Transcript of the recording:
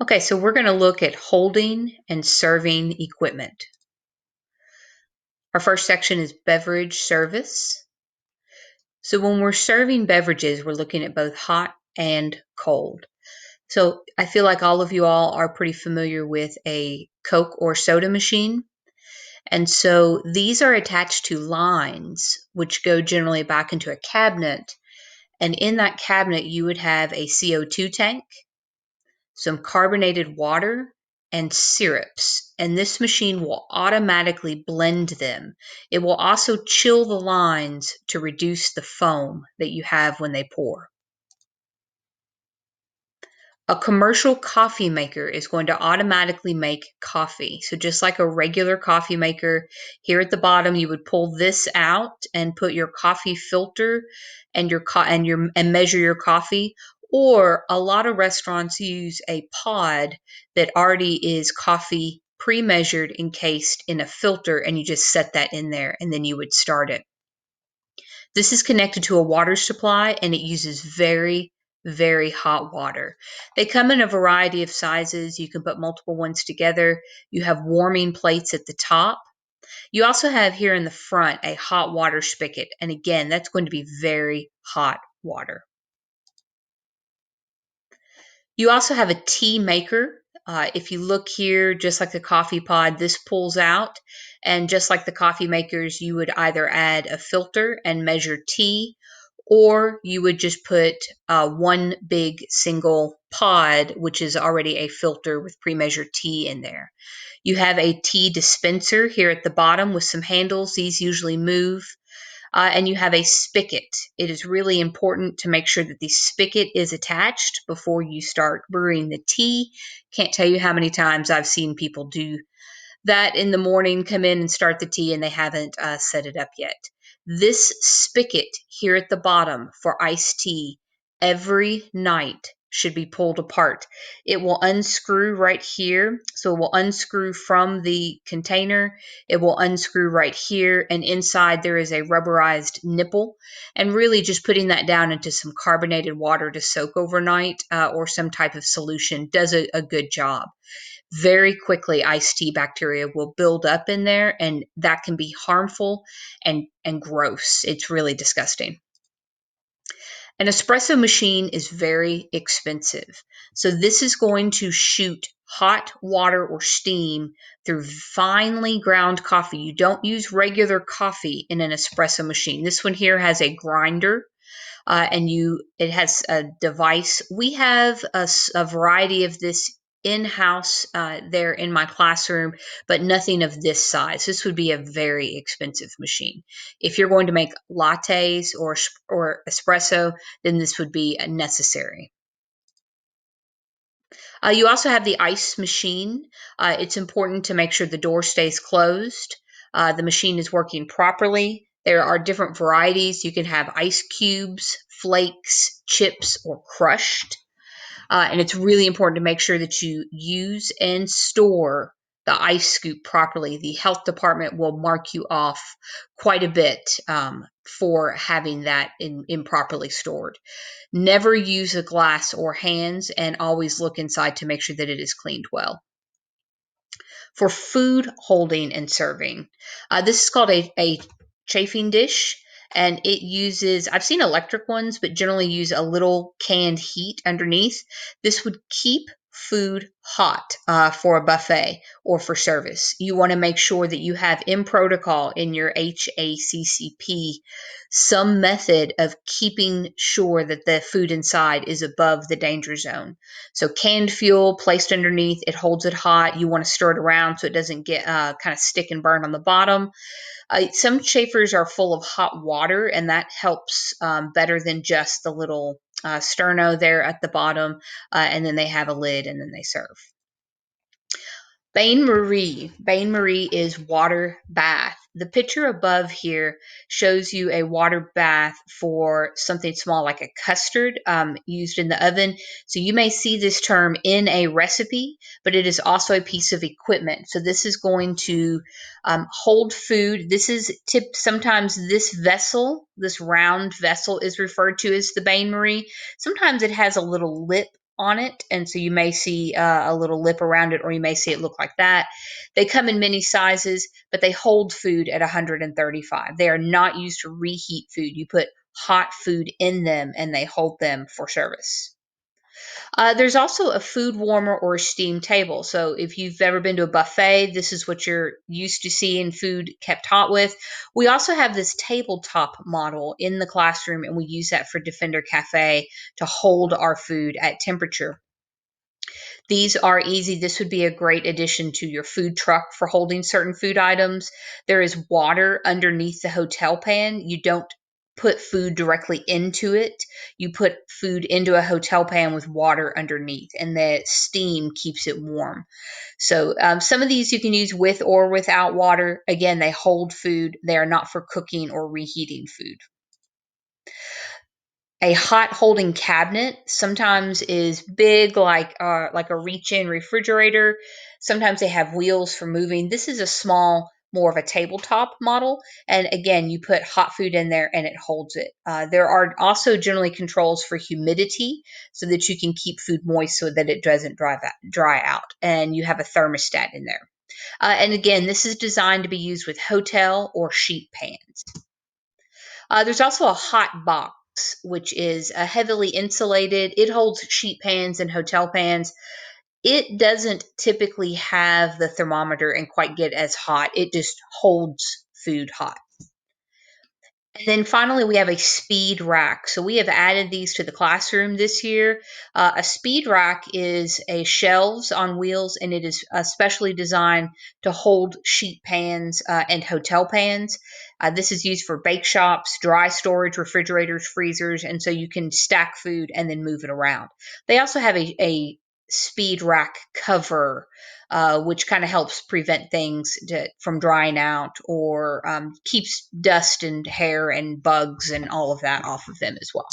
Okay, so we're going to look at holding and serving equipment. Our first section is beverage service. So when we're serving beverages, we're looking at both hot and cold. So I feel like all of you all are pretty familiar with a Coke or soda machine. And so these are attached to lines, which go generally back into a cabinet. And in that cabinet, you would have a CO2 tank, some carbonated water, and syrups. And this machine will automatically blend them. It will also chill the lines to reduce the foam that you have when they pour. A commercial coffee maker is going to automatically make coffee. So just like a regular coffee maker, here at the bottom you would pull this out and put your coffee filter and and measure your coffee. Or a lot of restaurants use a pod that already is coffee pre-measured, encased in a filter, and you just set that in there and then you would start it. This is connected to a water supply and it uses very hot water. They come in a variety of sizes. You can put multiple ones together. You have warming plates at the top. You also have here in the front a hot water spigot. And again, that's going to be very hot water. You also have a tea maker. If you look here, just like the coffee pod, this pulls out. And just like the coffee makers, you would either add a filter and measure tea, or you would just put one big single pod, which is already a filter with pre-measured tea in there. You have a tea dispenser here at the bottom with some handles. These usually move. And you have a spigot. It is really important to make sure that the spigot is attached before you start brewing the tea. Can't tell you how many times I've seen people do that in the morning, come in and start the tea, and they haven't set it up yet. This spigot here at the bottom for iced tea every night should be pulled apart. It will unscrew right here. So it will unscrew from the container. It will unscrew right here. And inside there is a rubberized nipple. And really just putting that down into some carbonated water to soak overnight or some type of solution does a good job. Very quickly iced tea bacteria will build up in there, and that can be harmful and gross. It's really disgusting. An espresso machine is very expensive. So this is going to shoot hot water or steam through finely ground coffee. You don't use regular coffee in an espresso machine. This one here has a grinder. It has a device. We have a variety of this in-house there in my classroom, but nothing of this size. This would be a very expensive machine. If you're going to make lattes or espresso, then this would be necessary. You also have the ice machine. It's important to make sure the door stays closed. The machine is working properly. There are different varieties. You can have ice cubes, flakes, chips, or crushed. And it's really important to make sure that you use and store the ice scoop properly. The health department will mark you off quite a bit for having that improperly stored. Never use a glass or hands, and always look inside to make sure that it is cleaned well. For food holding and serving, this is called a chafing dish. And it uses, I've seen electric ones, but generally use a little canned heat underneath. This would keep food hot for a buffet or for service. You want to make sure that you have in protocol in your HACCP some method of keeping sure that the food inside is above the danger zone. So canned fuel placed underneath, it holds it hot. You want to stir it around so it doesn't get kind of stick and burn on the bottom. Some chafers are full of hot water, and that helps better than just the little sterno there at the bottom. And then they have a lid, and then they serve. Bain Marie. Bain Marie is water bath. The picture above here shows you a water bath for something small like a custard used in the oven. So you may see this term in a recipe, but it is also a piece of equipment. So this is going to hold food. This is sometimes this vessel, this round vessel is referred to as the Bain Marie. Sometimes it has a little lip on it, and so you may see a little lip around it, or you may see it look like that. They come in many sizes, but they hold food at 135. They are not used to reheat food. You put hot food in them and they hold them for service. There's also a food warmer or a steam table. So if you've ever been to a buffet, this is what you're used to seeing food kept hot with. We also have this tabletop model in the classroom, and we use that for Defender Cafe to hold our food at temperature. These are easy. This would be a great addition to your food truck for holding certain food items. There is water underneath the hotel pan. You don't put food directly into it. You put food into a hotel pan with water underneath, and the steam keeps it warm. So some of these you can use with or without water. Again, they hold food. They are not for cooking or reheating food. A hot holding cabinet sometimes is big, like a reach-in refrigerator. Sometimes they have wheels for moving. This is a small, more of a tabletop model, and again, you put hot food in there and it holds it. There are also generally controls for humidity, so that you can keep food moist so that it doesn't dry out, and you have a thermostat in there. And again, this is designed to be used with hotel or sheet pans. There's also a hot box, which is heavily insulated. It holds sheet pans and hotel pans. It doesn't typically have the thermometer and quite get as hot. It just holds food hot. And then finally, we have a speed rack. So we have added these to the classroom this year. A speed rack is a shelves on wheels, and it is specially designed to hold sheet pans and hotel pans. This is used for bake shops, dry storage, refrigerators, freezers, and so you can stack food and then move it around. They also have a speed rack cover, which kind of helps prevent things from drying out, or keeps dust and hair and bugs and all of that off of them as well.